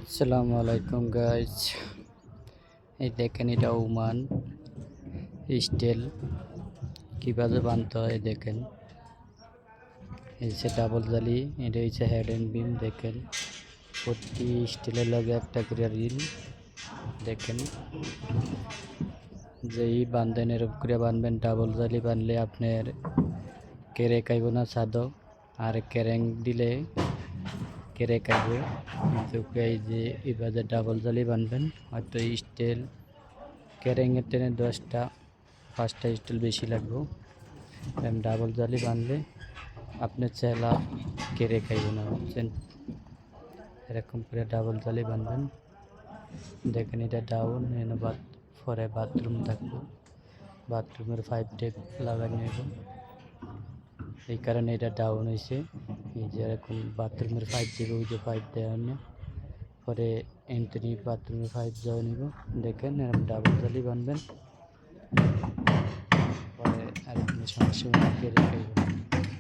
আসসালামু আলাইকুম গাইজ। এই দেখেন এটা ওমান স্টিল কীভাবে বানতে হয় দেখেন। এই যে ডাবল জালি, এটা হচ্ছে হেড অ্যান্ড বিম। দেখেন প্রতি স্টিলের লগে একটা করে রিল। দেখেন যেই বান্ধেন এরকম করে বানবেন। ডাবল জালি বানলে আপনার কেরেক আইব না ছাদও, আর কেরেং দিলে কেরেক আইব। কিন্তু এই যে এভাবে ডাবল জালি বানবেন, হয়তো স্টিল কেরেঙের টেনে 5টা স্টিল বেশি লাগবে। ডাবল জালি বানলে আপনার চেলা কেড়ে খাইব না, বুঝছেন? এরকম করে ডাবল জালি বানবেন। দেখেন এটা ডাউন, পরে বাথরুম থাকবো, বাথরুমের 5 টেপ লাগানো হইব। এই কারণে এটা ডাউন হয়েছে। এই যে এরকম বাথরুমের 5 যাবে, ওই যে 5 দেওয়া না, পরে এন্ট্রি বাথরুমের 5 যাওয়া নিব। দেখেন এরকম ডাবল জালি বানবেন, পরে আর কোনো সমস্যা কেড়ে খাইব।